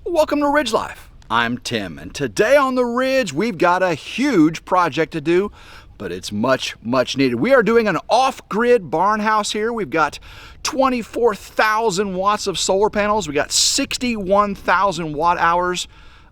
Welcome to RidgeLife. I'm Tim, and today on the Ridge, we've got a huge project to do, but it's much needed. We are doing an off-grid barn house here. We've got 24,000 watts of solar panels. We got 61,000 watt hours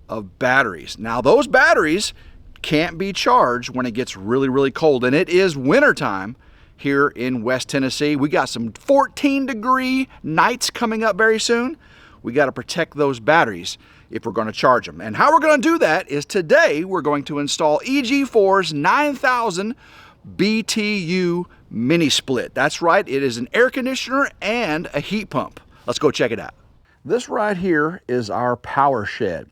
of batteries. Now, those batteries can't be charged when it gets really cold, and it is wintertime here in West Tennessee. We got some 14-degree nights coming up very soon. We got to protect those batteries if we're going to charge them. And how we're going to do that is today we're going to install EG4's 9,000 BTU mini split. That's right, it is an air conditioner and a heat pump. Let's go check it out. This right here is our power shed.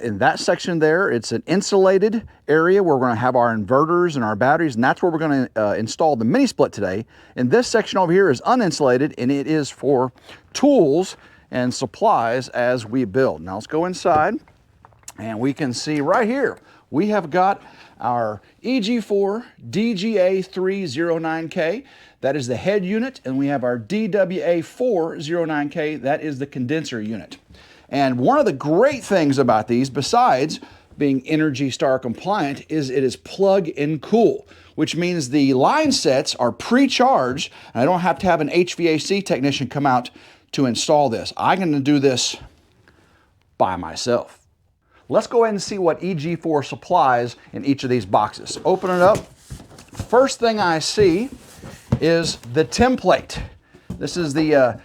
In that section there, it's an insulated area where we're going to have our inverters and our batteries, and that's where we're going to install the mini split today. And this section over here is uninsulated, and it is for tools and supplies as we build. Now let's go inside, and we can see right here, we have got our EG4 DGA309K. That is the head unit, and we have our DWA409K. That is the condenser unit. And one of the great things about these, besides being Energy Star compliant, is it is plug and cool, which means the line sets are pre-charged, and I don't have to have an HVAC technician come out to install this. I'm going to do this by myself. Let's go ahead and see what EG4 supplies in each of these boxes. Open it up. First thing I see is the template. This is the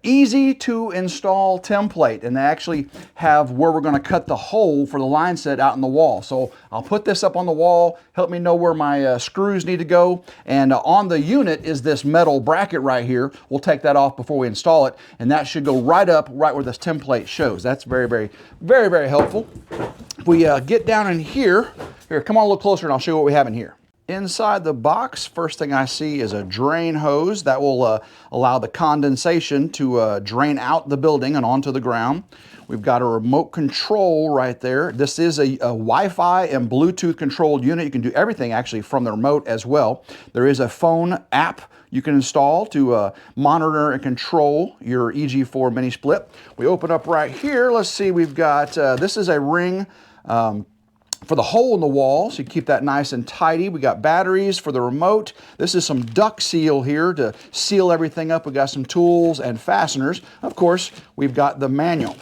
easy to install template, and they actually have where we're going to cut the hole for the line set out in the wall. So I'll put this up on the wall, help me know where my screws need to go, and on the unit is this metal bracket right here. We'll take that off before we install it, and that should go right up right where this template shows. That's very helpful. If we get down in here, come on a little closer and I'll show you what we have in here. Inside the box, first thing I see is a drain hose that will allow the condensation to drain out the building and onto the ground. We've got a remote control right there. This is a Wi-Fi and Bluetooth controlled unit. You can do everything actually from the remote as well. There is a phone app you can install to monitor and control your EG4 mini split. We open up right here. Let's see, we've got, this is a ring for the hole in the wall, so you keep that nice and tidy. We got batteries for the remote. This is some duct seal here to seal everything up. We got some tools and fasteners. Of course, we've got the manual.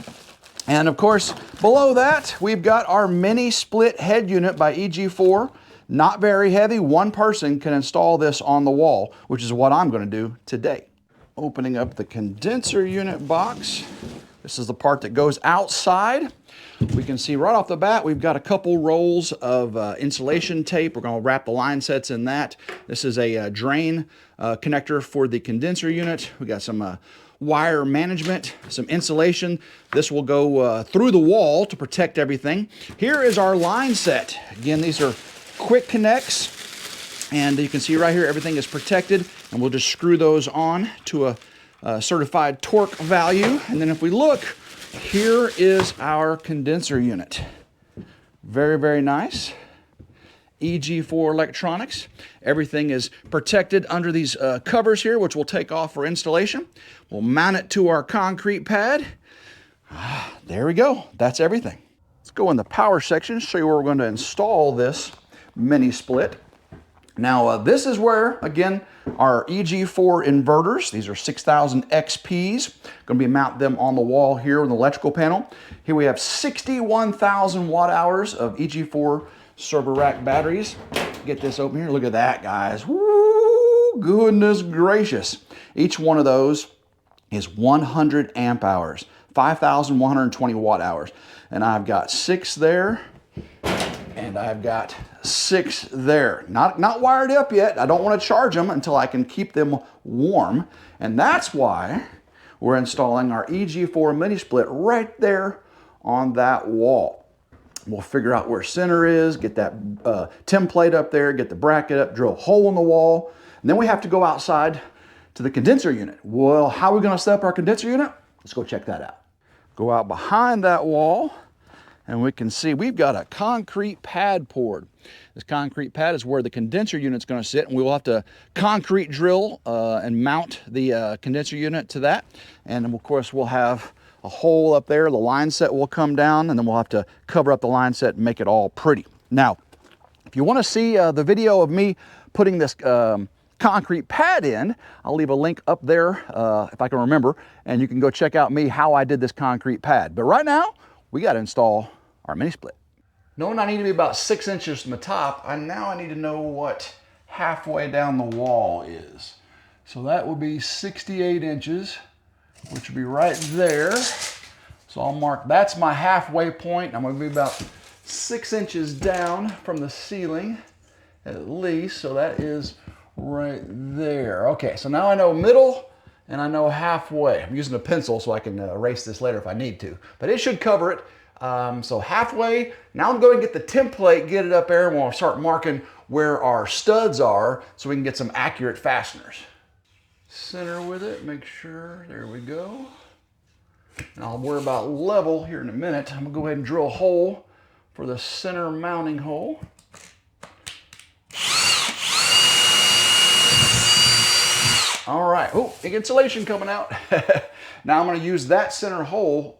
And of course, below that, we've got our mini split head unit by EG4. Not very heavy. One person can install this on the wall, which is what I'm going to do today. Opening up the condenser unit box. This is the part that goes outside. We can see right off the bat, we've got a couple rolls of insulation tape. We're going to wrap the line sets in that. This is a drain connector for the condenser unit. We got some wire management, some insulation. This will go through the wall to protect everything. Here is our line set. Again, these are quick connects, and you can see right here, everything is protected, and we'll just screw those on to a certified torque value. And then if we look, here is our condenser unit. Very nice. EG4 electronics. Everything is protected under these covers here, which we'll take off for installation. We'll mount it to our concrete pad. There we go. That's everything. Let's go in the power section, show you where we're going to install this mini split. Now, this is where, again, our EG4 inverters, these are 6,000 XPs, going to be mount them on the wall here in the electrical panel. Here we have 61,000 watt hours of EG4 server rack batteries. Get this open here. Look at that, guys. Woo, goodness gracious. Each one of those is 100 amp hours, 5,120 watt hours. And I've got 6 there, and I've got 6 there. Not wired up yet. I don't want to charge them until I can keep them warm. And that's why we're installing our EG4 mini split right there on that wall. We'll figure out where center is, get that template up there, get the bracket up, drill a hole in the wall, and then we have to go outside to the condenser unit. Well, how are we going to set up our condenser unit? Let's go check that out. Go out behind that wall, and we can see we've got a concrete pad poured. This concrete pad is where the condenser unit's going to sit, and we will have to concrete drill and mount the condenser unit to that. And of course, we'll have a hole up there. The line set will come down, and then we'll have to cover up the line set and make it all pretty. Now, if you want to see the video of me putting this concrete pad in, I'll leave a link up there if I can remember, and you can go check out me how I did this concrete pad. But right now, we got to install our mini split. Knowing I need to be about 6 inches from the top, now I need to know what halfway down the wall is. So that will be 68 inches, which will be right there. So I'll mark, that's my halfway point. I'm gonna be about 6 inches down from the ceiling at least. So that is right there. Okay, so now I know middle and I know halfway. I'm using a pencil so I can erase this later if I need to, but it should cover it. So halfway, now I'm going to get the template, get it up there, and we'll start marking where our studs are so we can get some accurate fasteners. Center with it, make sure, there we go. And I'll worry about level here in a minute. I'm gonna go ahead and drill a hole for the center mounting hole. All right, oh, insulation coming out. Now I'm gonna use that center hole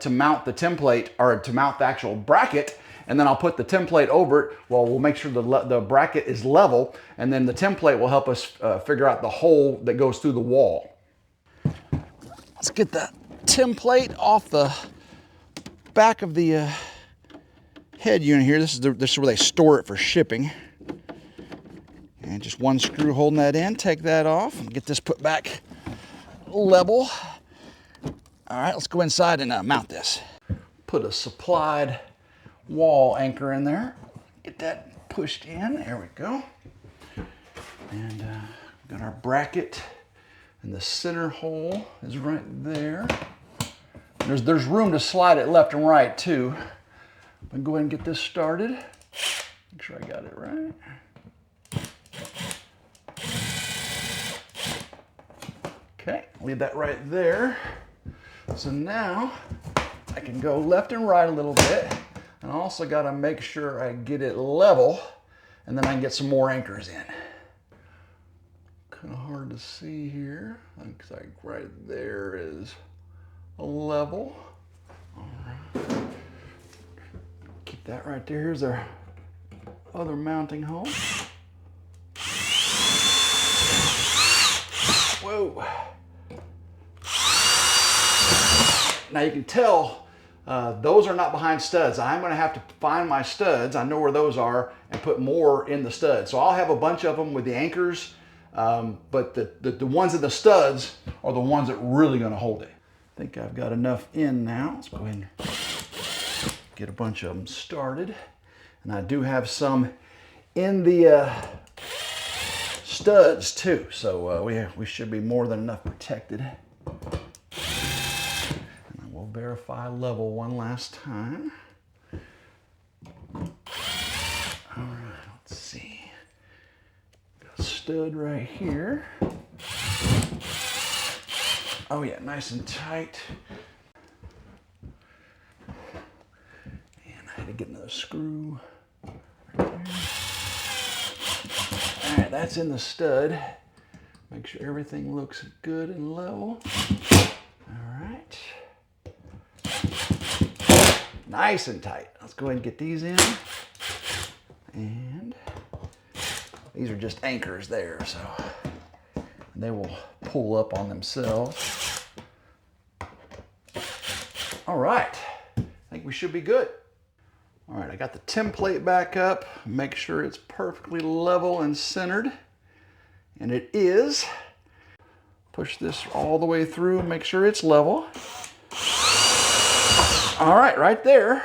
to mount the template, or to mount the actual bracket, and then I'll put the template over it. Well, we'll make sure the bracket is level, and then the template will help us figure out the hole that goes through the wall. Let's get the template off the back of the head unit here. This is where they store it for shipping. And just one screw holding that in. Take that off and get this put back level. All right, let's go inside and mount this. Put a supplied wall anchor in there. Get that pushed in. There we go. And got our bracket, and the center hole is right there. There's room to slide it left and right too. But go ahead and get this started. Make sure I got it right. Okay, leave that right there. So now I can go left and right a little bit. And I also got to make sure I get it level, and then I can get some more anchors in. Kind of hard to see here. Looks like right there is a level. All right. Keep that right there. Here's our other mounting hole. Whoa. Now you can tell those are not behind studs. I'm going to have to find my studs. I know where those are, and put more in the studs. So I'll have a bunch of them with the anchors, but the ones in the studs are the ones that are really going to hold it. I think I've got enough in now. Let's go ahead and get a bunch of them started. And I do have some in the studs too, so we should be more than enough protected. Verify level one last time. All right, let's see. Got a stud right here. Oh yeah, nice and tight. And I had to get another screw right there. All right, that's in the stud. Make sure everything looks good and level. All right. Nice and tight. Let's go ahead and get these in. And these are just anchors there, so they will pull up on themselves. All right, I think we should be good. All right, I got the template back up. Make sure it's perfectly level and centered. And it is. Push this all the way through and make sure it's level. All right, right there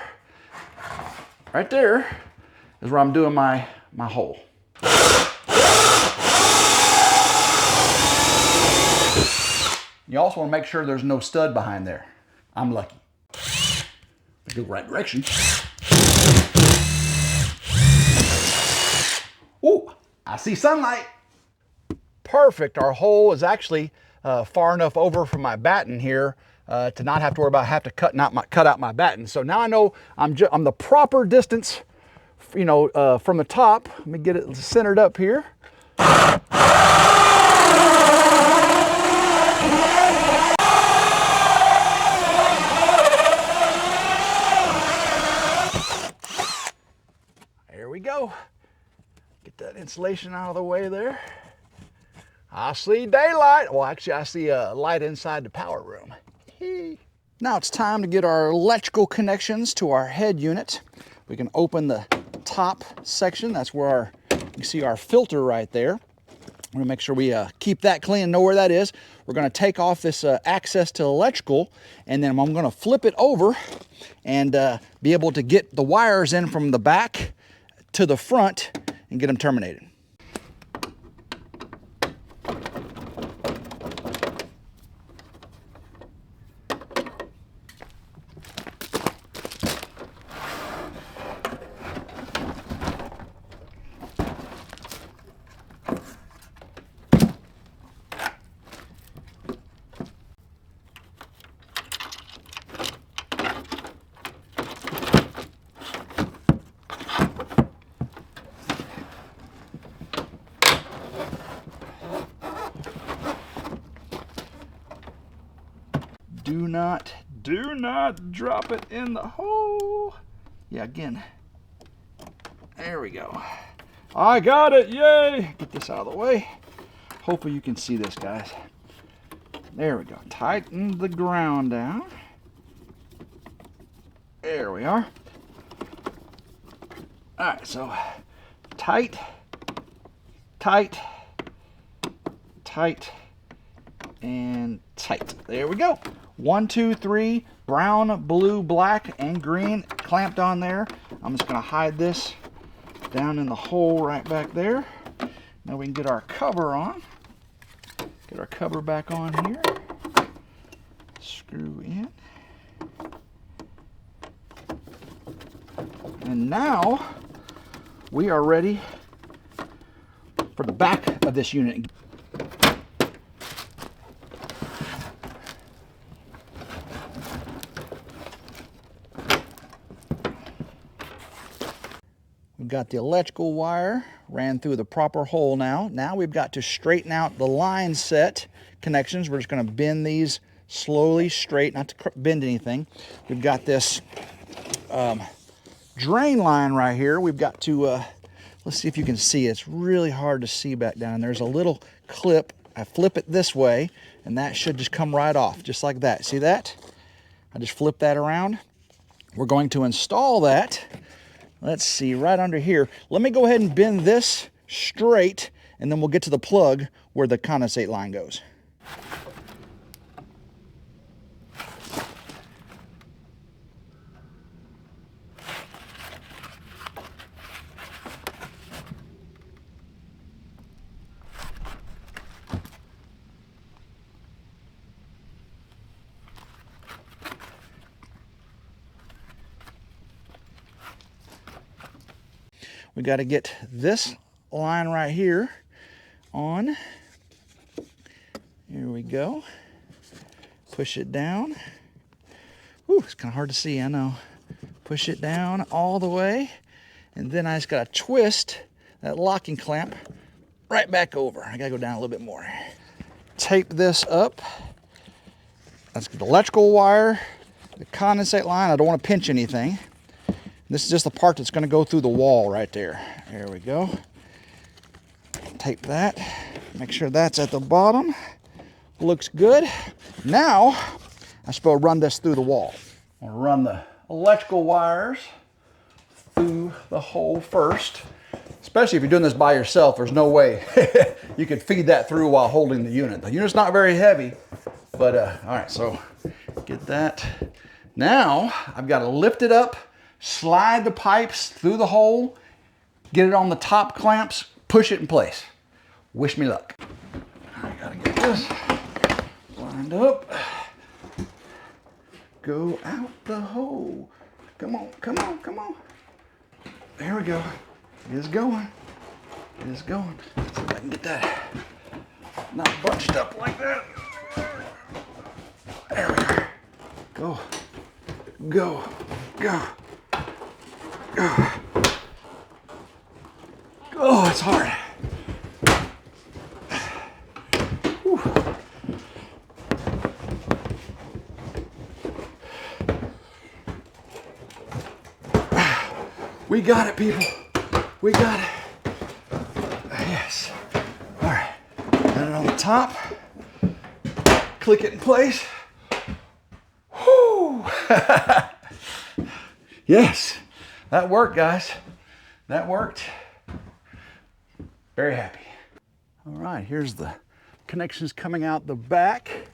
is where I'm doing my hole. You also want to make sure there's no stud behind there. I'm lucky. Go right direction. Ooh, I see sunlight. Perfect. Our hole is actually far enough over from my batten here to not have to worry about cut out my batten. So now I know I'm the proper distance, you know, from the top. Let me get it centered up here. go. Get that insulation out of the way there. I see daylight. Well, actually, I see a light inside the power room. Now it's time to get our electrical connections to our head unit. We can open the top section. That's where you can see our filter right there. We're gonna make sure we keep that clean and know where that is. We're gonna take off this access to electrical, and then I'm gonna flip it over and be able to get the wires in from the back to the front and get them terminated. Do not drop it in the hole. Yeah, again. There we go. I got it, yay! Get this out of the way. Hopefully you can see this, guys. There we go. Tighten the ground down. There we are. All right, so tight, tight, tight, and tight. There we go. 1, 2, 3, brown, blue, black, and green clamped on there. I'm just gonna hide this down in the hole right back there. Now we can get our cover on. Get our cover back on here. Screw in. And now we are ready for the back of this unit. We've got the electrical wire ran through the proper hole now. Now we've got to straighten out the line set connections. We're just going to bend these slowly straight, not to bend anything. We've got this drain line right here. We've got to, let's see if you can see. It's really hard to see back down. There's a little clip. I flip it this way, and that should just come right off, just like that. See that? I just flip that around. We're going to install that. Let's see, right under here. Let me go ahead and bend this straight, and then we'll get to the plug where the condensate line goes. We got to get this line right here on. Here we go. Push it down. Ooh, it's kind of hard to see, I know. Push it down all the way. And then I just got to twist that locking clamp right back over. I got to go down a little bit more. Tape this up. That's the electrical wire, the condensate line. I don't want to pinch anything. This is just the part that's going to go through the wall right there. There we go. Tape that. Make sure that's at the bottom. Looks good. Now, I'm supposed to run this through the wall. I'm going to run the electrical wires through the hole first. Especially if you're doing this by yourself, there's no way you could feed that through while holding the unit. The unit's not very heavy, but all right, so get that. Now, I've got to lift it up, slide the pipes through the hole, get it on the top clamps, push it in place. Wish me luck. I gotta get this lined up. Go out the hole. Come on, come on, come on. There we go. It's going. It's going. Let's see if I can get that not bunched up like that. There we are. Go. Go. Go. Go. Oh, it's hard. Whew. We got it, people. We got it. Yes. All right. Got it on the top. Click it in place. Whoo! Yes, that worked, guys. That worked. Very happy. All right, here's the connections coming out the back.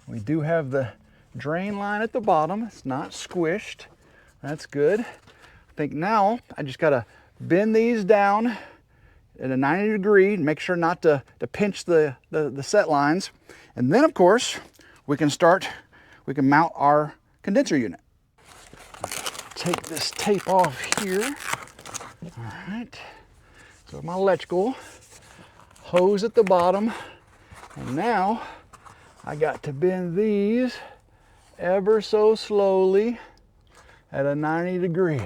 We do have the drain line at the bottom. It's not squished. That's good. I think now I just gotta bend these down at a 90 degree, make sure not to pinch the set lines. And then of course, we can mount our condenser unit. Take this tape off here. All right, so my electrical hose at the bottom. And now I got to bend these ever so slowly at a 90 degree.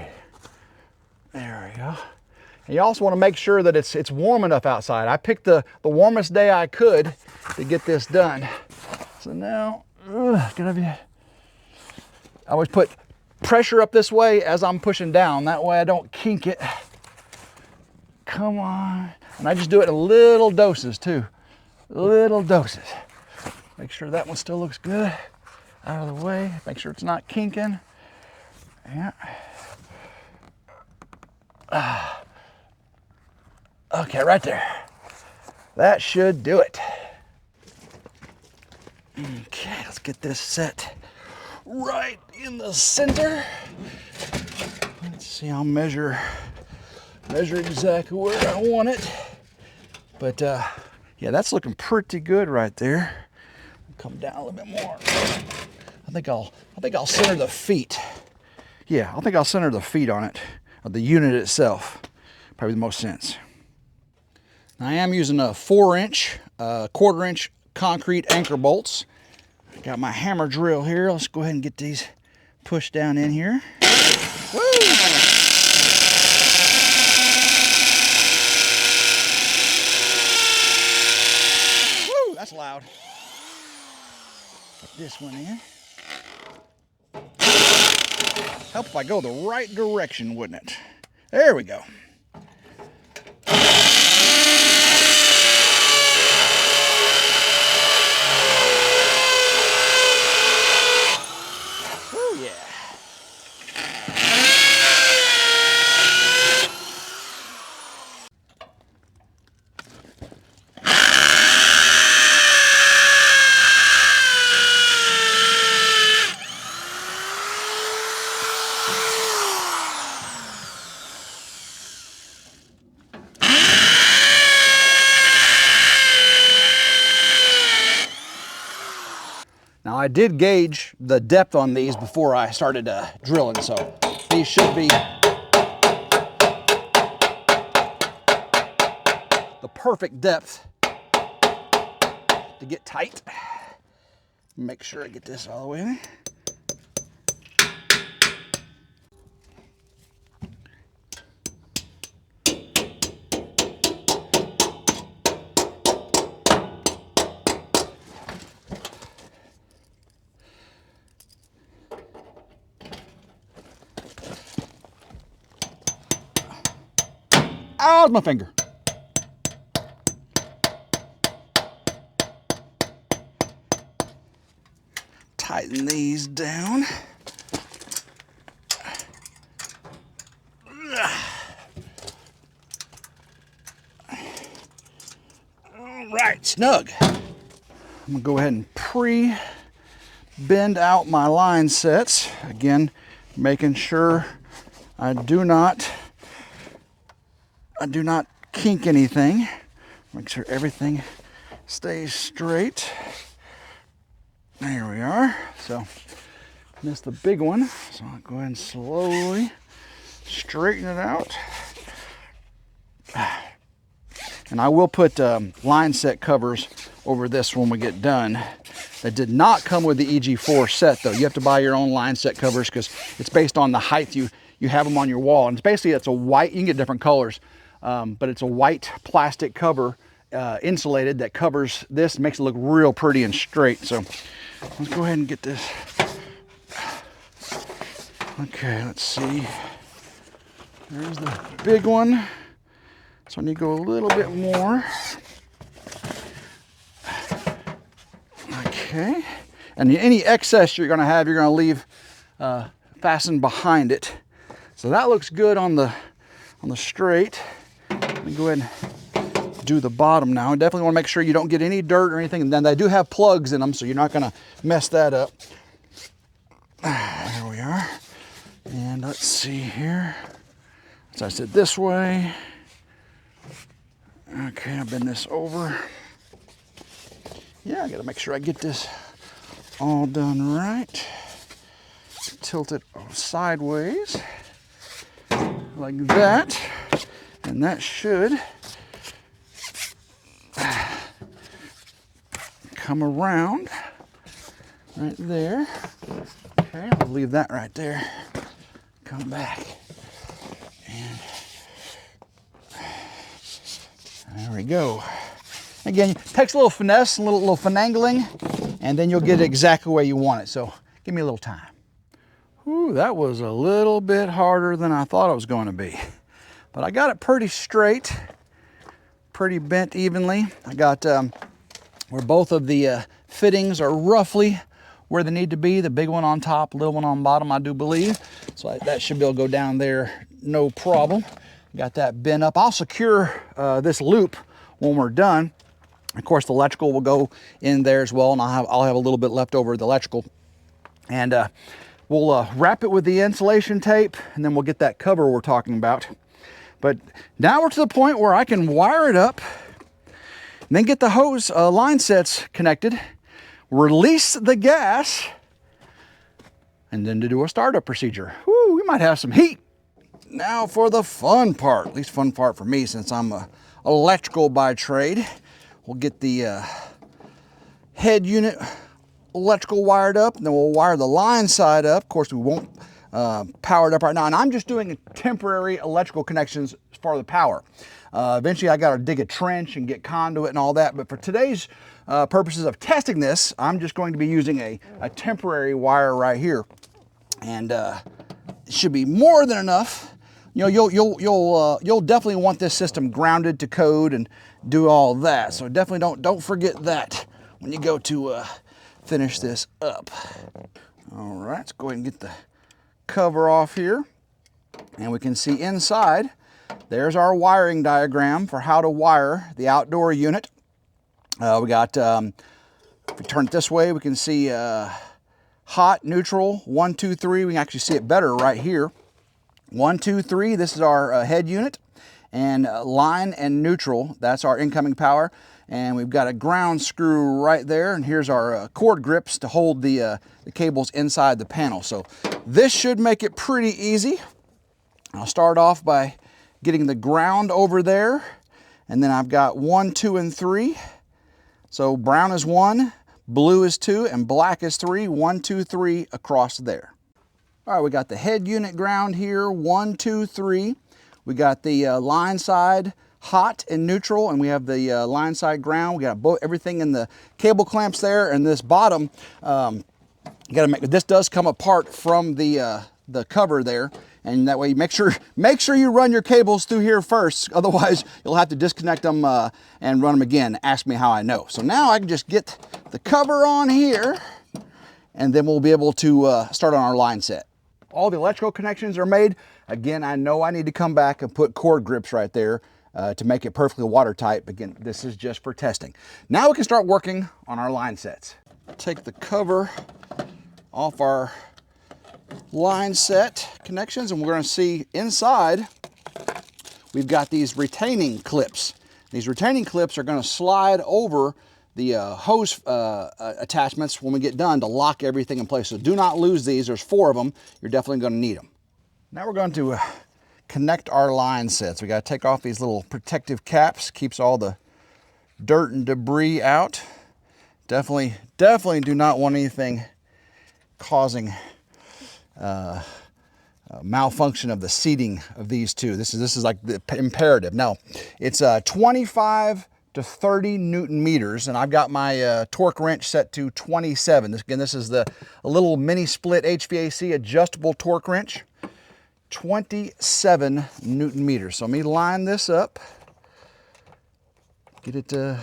There we go. And you also want to make sure that it's warm enough outside. I picked the warmest day I could to get this done. So now, I always put pressure up this way as I'm pushing down. That way I don't kink it. Come on. And I just do it in little doses too. Little doses. Make sure that one still looks good. Out of the way. Make sure it's not kinking. Yeah. Okay, right there. That should do it. Okay, let's get this set right in the center. Let's see, I'll measure exactly where I want it. But yeah, that's looking pretty good right there. Come down a little bit more. I think I'll center the feet. Yeah, I think I'll center the feet on it, of the unit itself. Probably the most sense. Now, I am using a 4-inch, 1/4-inch concrete anchor bolts. I got my hammer drill here. Let's go ahead and get these pushed down in here. Woo! Woo, that's loud. Put this one in. Help if I go the right direction, wouldn't it? There we go. Oh yeah. Now I did gauge the depth on these before I started drilling, so these should be the perfect depth to get tight. Make sure I get this all the way in. How's my finger? Tighten these down. All right, snug. I'm gonna go ahead and pre-bend out my line sets. Again, making sure I do not kink anything. Make sure everything stays straight. There we are. So, missed the big one. So I'll go ahead and slowly straighten it out. And I will put line set covers over this when we get done. That did not come with the EG4 set though. You have to buy your own line set covers because it's based on the height you have them on your wall. And it's a white, you can get different colors. But it's a white plastic cover, insulated, that covers this, makes it look real pretty and straight. So let's go ahead and get this. Okay, let's see. There's the big one. So I need to go a little bit more. Okay. And any excess you're going to have, you're going to leave fastened behind it. So that looks good on the straight. Let me go ahead and do the bottom now. I definitely want to make sure you don't get any dirt or anything. And then they do have plugs in them, so you're not going to mess that up. There we are. And let's see here. So I said this way. Okay, I'll bend this over. Yeah, I gotta make sure I get this all done right. Tilt it sideways like that. And that should come around right there. Okay, I'll leave that right there. Come back. And there we go. Again, it takes a little finesse, a little finagling, and then you'll get it exactly the way you want it. So give me a little time. Ooh, that was a little bit harder than I thought it was going to be. But I got it pretty straight, pretty bent evenly. I got where both of the fittings are roughly where they need to be. The big one on top, little one on bottom, I do believe. So that should be able to go down there, no problem. Got that bent up. I'll secure this loop when we're done. Of course, the electrical will go in there as well, and I'll have a little bit left over of the electrical. And we'll wrap it with the insulation tape, and then we'll get that cover we're talking about. But now we're to the point where I can wire it up, and then get the hose line sets connected, release the gas, and then to do a startup procedure. Woo, we might have some heat. Now for the fun part, at least fun part for me since I'm electrical by trade. We'll get the head unit electrical wired up, and then we'll wire the line side up. Of course, we won't power it up right now, and I'm just doing temporary electrical connections as far as the power. Eventually, I got to dig a trench and get conduit and all that, but for today's purposes of testing this, I'm just going to be using a temporary wire right here, and it should be more than enough. You know, you'll definitely want this system grounded to code and do all that. So definitely don't forget that when you go to finish this up. All right, let's go ahead and get the cover off here, and we can see inside. There's our wiring diagram for how to wire the outdoor unit. We got, if we turn it this way, we can see hot, neutral, 1, 2, 3. We can actually see it better right here. 1, 2, 3, this is our head unit, and line and neutral, that's our incoming power. And we've got a ground screw right there, and here's our cord grips to hold the cables inside the panel. So this should make it pretty easy. I'll start off by getting the ground over there, and then I've got 1, 2, and 3. So brown is 1, blue is 2, and black is 3. 1, 2, 3 across there. All right, we got the head unit ground here, 1, 2, 3. We got the line side hot and neutral, and we have the line side ground. We got everything in the cable clamps there, and this bottom, you got to make this does come apart from the cover there, and that way make sure you run your cables through here first. Otherwise, you'll have to disconnect them and run them again. Ask me how I know. So now I can just get the cover on here, and then we'll be able to start on our line set. All the electrical connections are made. Again, I know I need to come back and put cord grips right there to make it perfectly watertight. Again, this is just for testing. Now we can start working on our line sets. Take the cover off our line set connections, and we're going to see inside we've got these retaining clips. These retaining clips are going to slide over the hose attachments when we get done to lock everything in place. So do not lose these. There's 4 of them. You're definitely going to need them. Now we're going to connect our line sets. We got to take off these little protective caps. Keeps all the dirt and debris out. Definitely do not want anything causing malfunction of the seating of these two. This is like the imperative. Now it's 25 to 30 Newton meters, and I've got my torque wrench set to 27. This is a little mini split HVAC adjustable torque wrench, 27 Newton meters. So let me line this up. Get it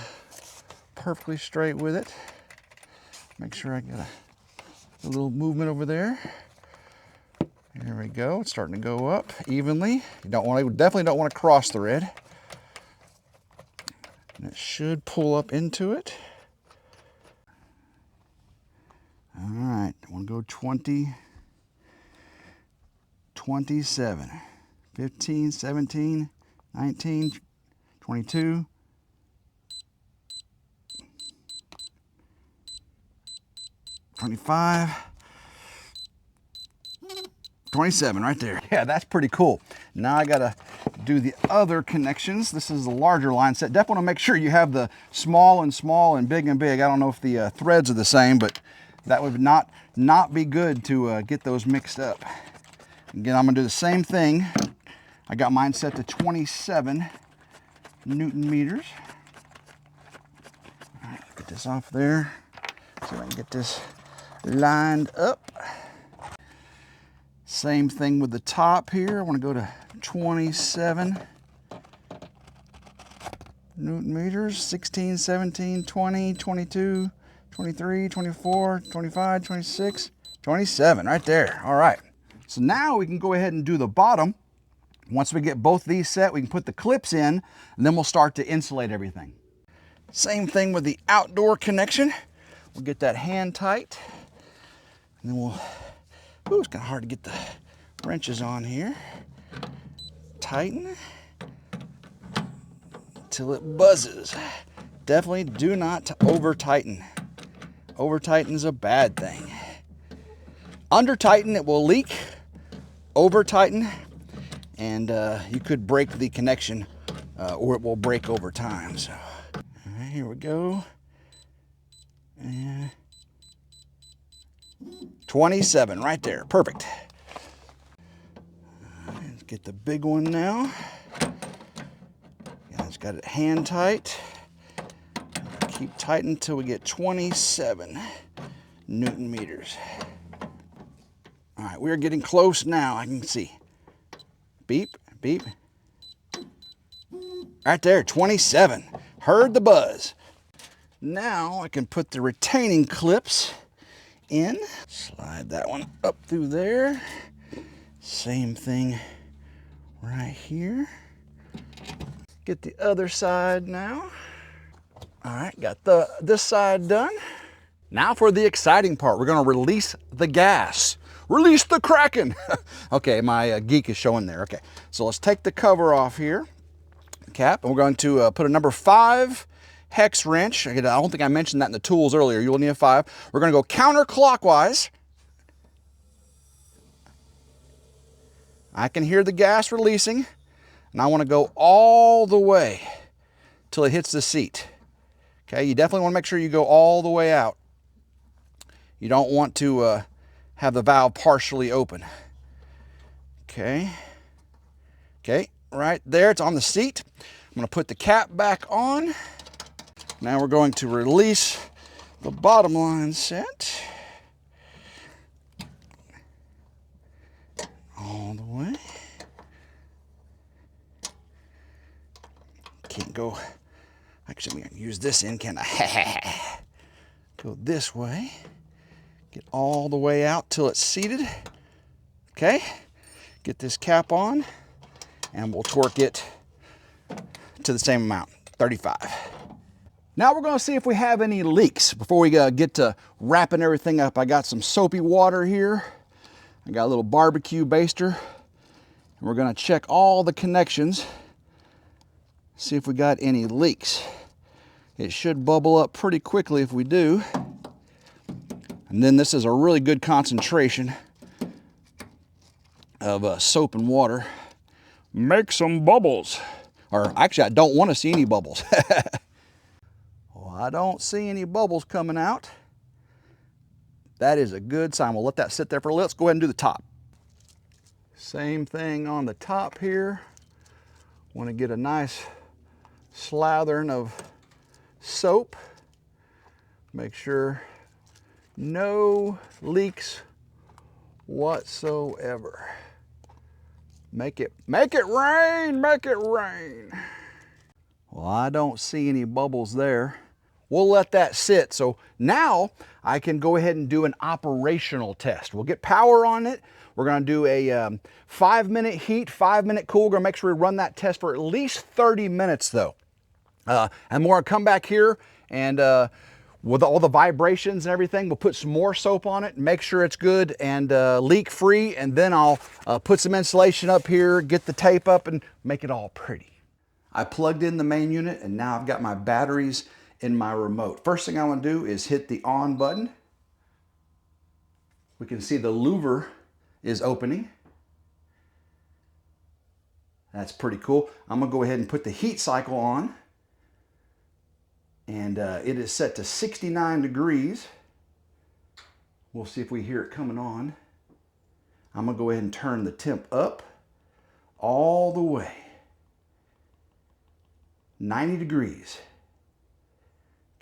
perfectly straight with it. Make sure I get a little movement over there. There we go. It's starting to go up evenly. You definitely don't want to cross thread. And it should pull up into it. All right, I want to go 20, 27, 15, 17, 19, 22, 25, 27 right there. Yeah, that's pretty cool. Now I gotta do the other connections. This is a larger line set. Definitely want to make sure you have the small and small and big and big. I don't know if the threads are the same, but that would not be good to get those mixed up. Again, I'm gonna do the same thing. I got mine set to 27 Newton meters. All right, get this off there so I can get this lined up. Same thing with the top here. I want to go to 27 Newton meters, 16, 17, 20, 22, 23, 24, 25, 26, 27, right there. All right. So now we can go ahead and do the bottom. Once we get both these set, we can put the clips in, and then we'll start to insulate everything. Same thing with the outdoor connection. We'll get that hand tight, and then we'll, ooh, it's kind of hard to get the wrenches on here. Tighten till it buzzes. Definitely do not over tighten. Over tighten is a bad thing. Under tighten, it will leak. Over tighten, and you could break the connection, or it will break over time. So, all right, here we go. And 27 right there, perfect. Let's get the big one now. Yeah, it's got it hand tight. Keep tight until we get 27 Newton meters. All right, we're getting close now. I can see. Beep, beep. Right there, 27. Heard the buzz. Now I can put the retaining clips in. Slide that one up through there. Same thing right here. Get the other side now. All right, got this side done. Now for the exciting part. We're gonna release the gas. Release the Kraken. Okay, my geek is showing there. Okay, so let's take the cover off here, cap, and we're going to put a number 5 hex wrench. I don't think I mentioned that in the tools earlier. You'll need a 5. We're going to go counterclockwise. I can hear the gas releasing, and I want to go all the way till it hits the seat. Okay, you definitely want to make sure you go all the way out. You don't want to have the valve partially open. Okay, right there, it's on the seat. I'm going to put the cap back on. Now we're going to release the bottom line set. All the way. Can't go, actually I'm going to use this end, can't I? Go this way. Get all the way out till it's seated. Okay, get this cap on, and we'll torque it to the same amount, 35. Now we're gonna see if we have any leaks. Before we get to wrapping everything up, I got some soapy water here. I got a little barbecue baster. And we're gonna check all the connections, see if we got any leaks. It should bubble up pretty quickly if we do. And then this is a really good concentration of soap and water. Make some bubbles. Or actually, I don't want to see any bubbles. Well, I don't see any bubbles coming out. That is a good sign. We'll let that sit there for a little. Let's go ahead and do the top. Same thing on the top here. Want to get a nice slathering of soap. Make sure no leaks whatsoever. Make it rain, make it rain. Well, I don't see any bubbles there. We'll let that sit. So now I can go ahead and do an operational test. We'll get power on it. We're gonna do a 5-minute heat, 5-minute cool. We're gonna make sure we run that test for at least 30 minutes though. And we're gonna come back here and with all the vibrations and everything, we'll put some more soap on it, make sure it's good and leak free, and then I'll put some insulation up here, get the tape up, and make it all pretty. I plugged in the main unit, and now I've got my batteries in my remote. First thing I want to do is hit the on button. We can see the louver is opening. That's pretty cool. I'm gonna go ahead and put the heat cycle on. And it is set to 69 degrees. We'll see if we hear it coming on. I'm gonna go ahead and turn the temp up all the way. 90 degrees.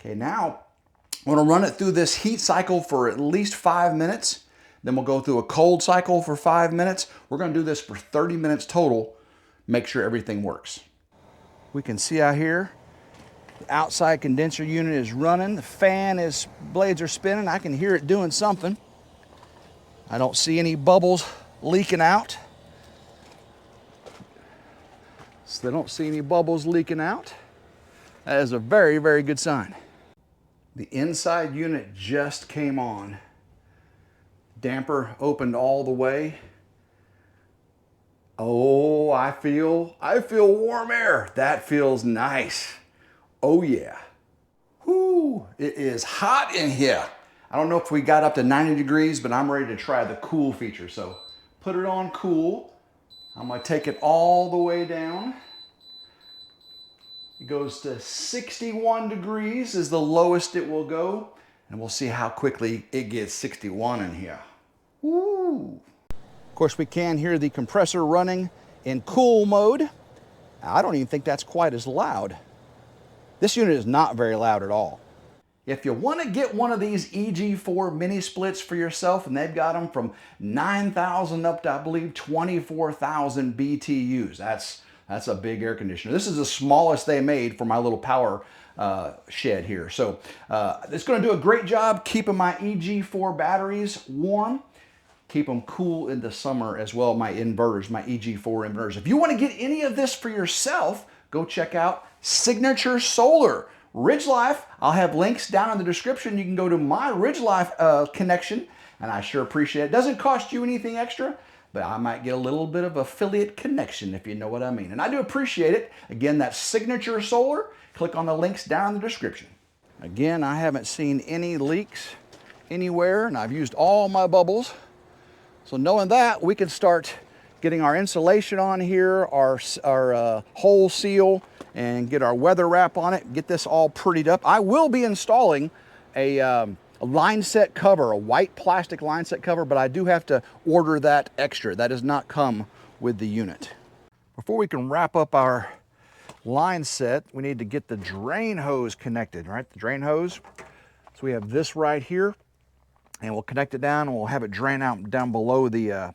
Okay, now I'm gonna run it through this heat cycle for at least 5 minutes. Then we'll go through a cold cycle for 5 minutes. We're gonna do this for 30 minutes total. Make sure everything works. We can see out here, the outside condenser unit is running. The fan blades are spinning. I can hear it doing something. I don't see any bubbles leaking out. So I don't see any bubbles leaking out. That is a very, very good sign. The inside unit just came on. Damper opened all the way. Oh, I feel warm air. That feels nice. Oh yeah. Whoo, it is hot in here. I don't know if we got up to 90 degrees, but I'm ready to try the cool feature. So put it on cool. I'm gonna take it all the way down. It goes to 61 degrees is the lowest it will go. And we'll see how quickly it gets 61 in here. Woo. Of course, we can hear the compressor running in cool mode. I don't even think that's quite as loud. This unit is not very loud at all. If you want to get one of these EG4 mini splits for yourself, and they've got them from 9,000 up to, I believe, 24,000 BTUs. That's a big air conditioner. This is the smallest they made for my little power shed here. So it's going to do a great job keeping my EG4 batteries warm. Keep them cool in the summer as well, my inverters, my EG4 inverters. If you want to get any of this for yourself, go check out Signature Solar. RidgeLife, I'll have links down in the description. You can go to my RidgeLife connection, and I sure appreciate it. It doesn't cost you anything extra, but I might get a little bit of affiliate connection, if you know what I mean. And I do appreciate it. Again, that's Signature Solar. Click on the links down in the description. Again, I haven't seen any leaks anywhere, and I've used all my bubbles. So knowing that, we can start getting our insulation on here, our hole seal, and get our weather wrap on it, get this all prettied up. I will be installing a line set cover, a white plastic line set cover, but I do have to order that extra. That does not come with the unit. Before we can wrap up our line set, we need to get the drain hose connected, right? The drain hose. So we have this right here, and we'll connect it down, and we'll have it drain out down below the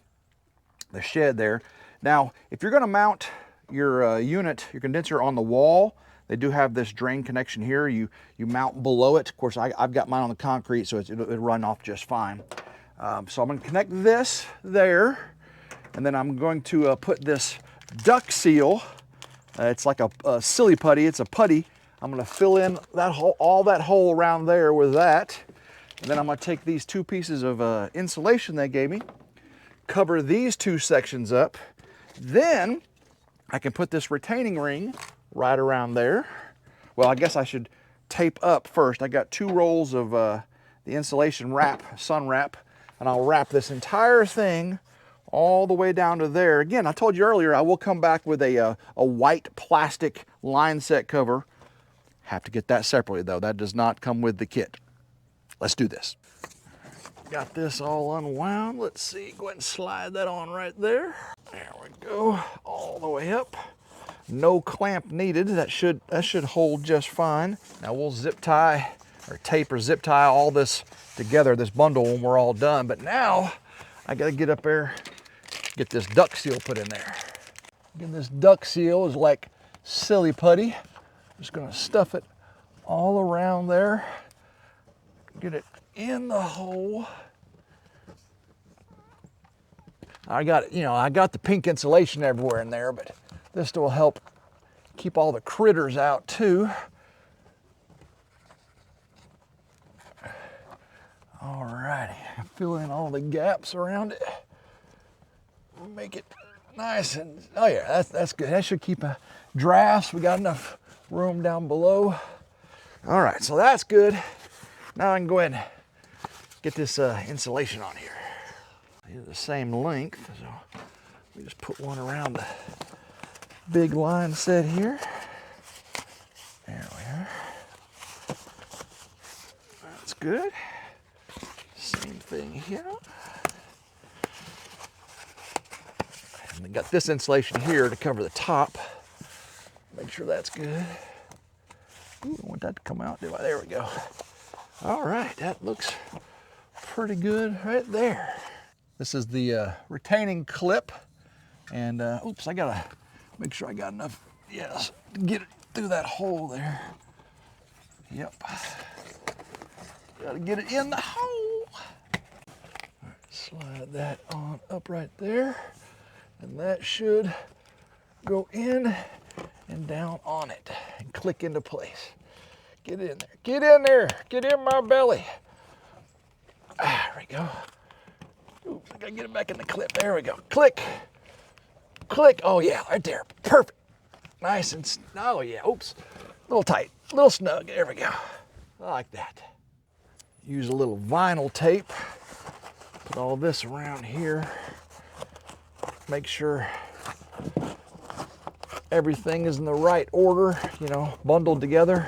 shed there. Now, if you're gonna mount your unit, your condenser on the wall, they do have this drain connection here. You mount below it. Of course, I've got mine on the concrete, so it'll run off just fine. So I'm gonna connect this there, and then I'm going to put this duct seal. It's like a silly putty. It's a putty. I'm gonna fill in that hole, all that hole around there with that. And then I'm gonna take these two pieces of insulation they gave me, cover these two sections up. Then I can put this retaining ring right around there. Well, I guess I should tape up first. I got 2 rolls of the insulation wrap, sun wrap, and I'll wrap this entire thing all the way down to there. Again, I told you earlier, I will come back with a white plastic line set cover. Have to get that separately though. That does not come with the kit. Let's do this. Got this all unwound. Let's see, go ahead and slide that on right there. There we go, all the way up. No clamp needed. That should hold just fine. Now we'll zip tie or tape or zip tie all this together, this bundle, when we're all done. But now I gotta get up there, get this duct seal put in there. Again, this duct seal is like silly putty. Just gonna stuff it all around there. Get it in the hole. I got, I got the pink insulation everywhere in there, but this will help keep all the critters out too. All righty, fill in all the gaps around it. Make it nice and, oh yeah, that's good. That should keep drafts. We got enough room down below. All right, so that's good. Now I can go ahead and get this insulation on here. These are the same length, so we just put one around the big line set here. There we are. That's good. Same thing here. And we got this insulation here to cover the top. Make sure that's good. Ooh, I want that to come out, do I? There we go. All right, that looks pretty good right there. This is the retaining clip. And oops, I gotta make sure I got enough, yes, to get it through that hole there. Yep. Gotta get it in the hole. All right, slide that on up right there. And that should go in and down on it and click into place. Get in there, get in there, get in my belly. Ah, there we go. Ooh, I gotta get it back in the clip. There we go. Click, click. Oh yeah, right there. Perfect. Nice and, oh yeah, oops. A little tight, a little snug. There we go. I like that. Use a little vinyl tape. Put all this around here. Make sure everything is in the right order, bundled together.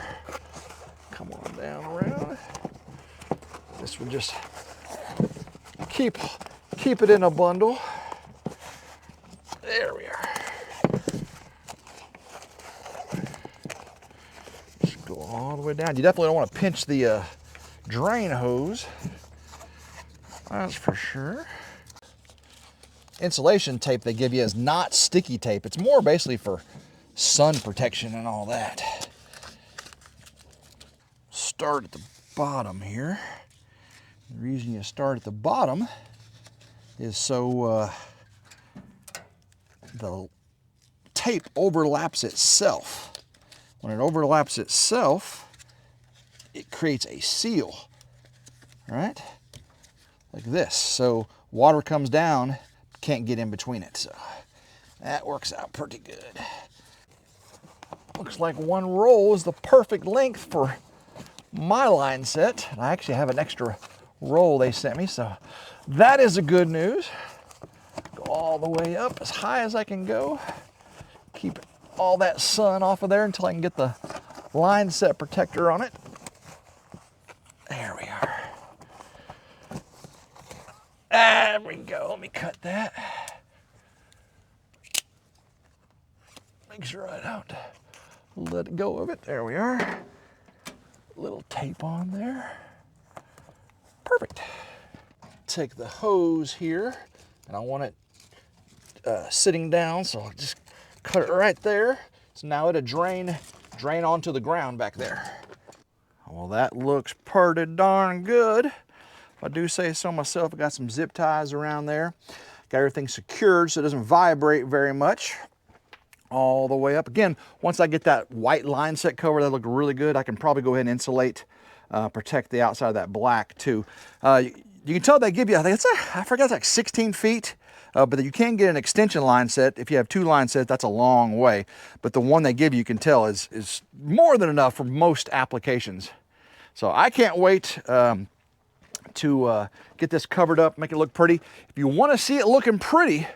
Come on down around. This would just keep it in a bundle. There we are. Just go all the way down. You definitely don't want to pinch the drain hose. That's for sure. Insulation tape they give you is not sticky tape. It's more basically for sun protection and all that. Start at the bottom here. The reason you start at the bottom is so the tape overlaps itself. When it overlaps itself, it creates a seal, right? Like this. So water comes down, can't get in between it. So that works out pretty good. Looks like one roll is the perfect length for my line set. And I actually have an extra roll they sent me, so that is a good news. Go all the way up as high as I can go. Keep all that sun off of there until I can get the line set protector on it. There we are. There we go. Let me cut that. Make sure I don't let it go of it. There we are. A little tape on there. Perfect. Take the hose here, and I want it sitting down, so I'll just cut it right there. So now it'll drain onto the ground back there. Well, that looks pretty darn good. If I do say so myself, I got some zip ties around there. Got everything secured so it doesn't vibrate very much. All the way up. Again, once I get that white line set cover, that look really good. I can probably go ahead and insulate, protect the outside of that black too. You can tell they give you, I think I forgot, it's like 16 feet, but you can get an extension line set. If you have two line sets, that's a long way. But the one they give you can tell is more than enough for most applications. So I can't wait to get this covered up, make it look pretty. If you want to see it looking pretty,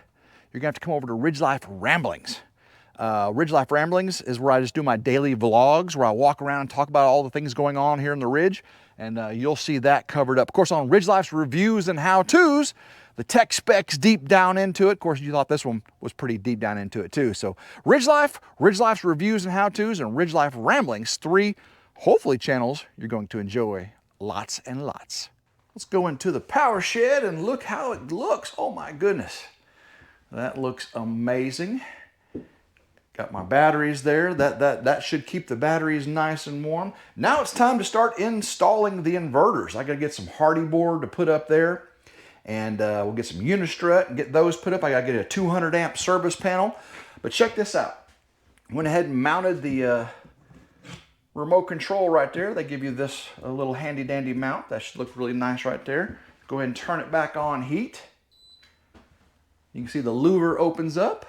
you're gonna have to come over to RidgeLife Ramblings. RidgeLife Ramblings is where I just do my daily vlogs, where I walk around and talk about all the things going on here in the Ridge, and you'll see that covered up. Of course, on RidgeLife's reviews and how-tos, the tech specs deep down into it. Of course, you thought this one was pretty deep down into it too. So RidgeLife's reviews and how-tos, and RidgeLife Ramblings, 3 hopefully channels you're going to enjoy lots and lots. Let's go into the power shed and look how it looks. Oh my goodness, that looks amazing. Got my batteries there. That should keep the batteries nice and warm. Now it's time to start installing the inverters. I got to get some hardy board to put up there, and we'll get some unistrut and get those put up. I got to get a 200 amp service panel. But check this out. Went ahead and mounted the remote control right there. They give you this a little handy dandy mount. That should look really nice right there. Go ahead and turn it back on heat. You can see the louver opens up.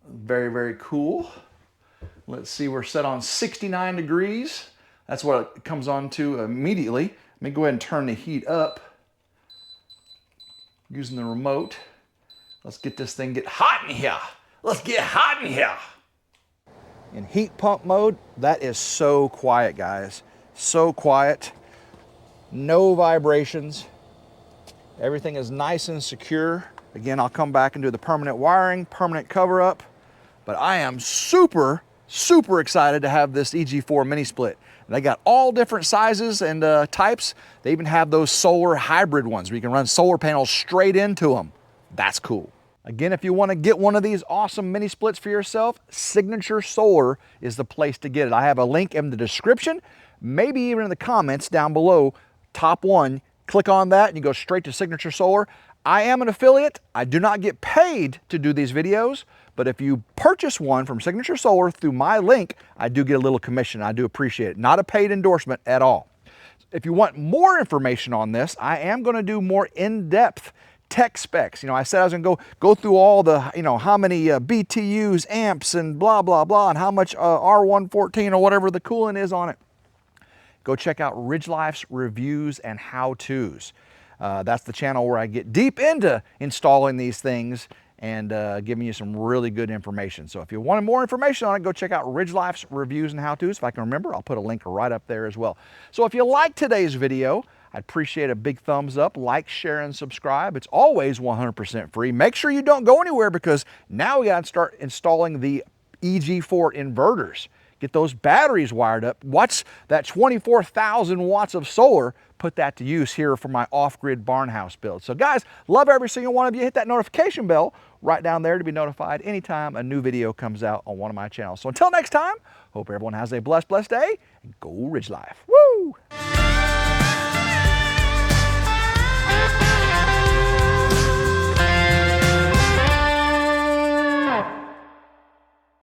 Very, very cool. Let's see, we're set on 69 degrees. That's what it comes on to immediately. Let me go ahead and turn the heat up using the remote. Let's get this thing get hot in here. Let's get hot in here. In heat pump mode, that is so quiet, guys. So quiet. No vibrations. Everything is nice and secure. Again, I'll come back and do the permanent wiring, permanent cover up. But I am super, super excited to have this EG4 mini split. And they got all different sizes and types. They even have those solar hybrid ones where you can run solar panels straight into them. That's cool. Again, if you want to get one of these awesome mini splits for yourself, Signature Solar is the place to get it. I have a link in the description, maybe even in the comments down below, top one. Click on that and you go straight to Signature Solar. I am an affiliate. I do not get paid to do these videos, but if you purchase one from Signature Solar through my link, I do get a little commission. I do appreciate it. Not a paid endorsement at all. If you want more information on this, I am going to do more in-depth tech specs. You know, I said I was going to go through all the, you know, how many BTUs, amps, and blah, blah, blah, and how much R114 or whatever the coolant is on it. Go check out RidgeLife's Reviews and How-Tos. That's the channel where I get deep into installing these things and giving you some really good information. So if you wanted more information on it, go check out RidgeLife's Reviews and How-Tos. If I can remember, I'll put a link right up there as well. So if you like today's video, I'd appreciate a big thumbs up, like, share, and subscribe. It's always 100% free. Make sure you don't go anywhere because now we got to start installing the EG4 inverters. Get those batteries wired up. Watch that 24,000 watts of solar. Put that to use here for my off-grid barn house build. So guys, love every single one of you. Hit that notification bell right down there to be notified anytime a new video comes out on one of my channels. So until next time, hope everyone has a blessed day and go Ridge Life. Woo!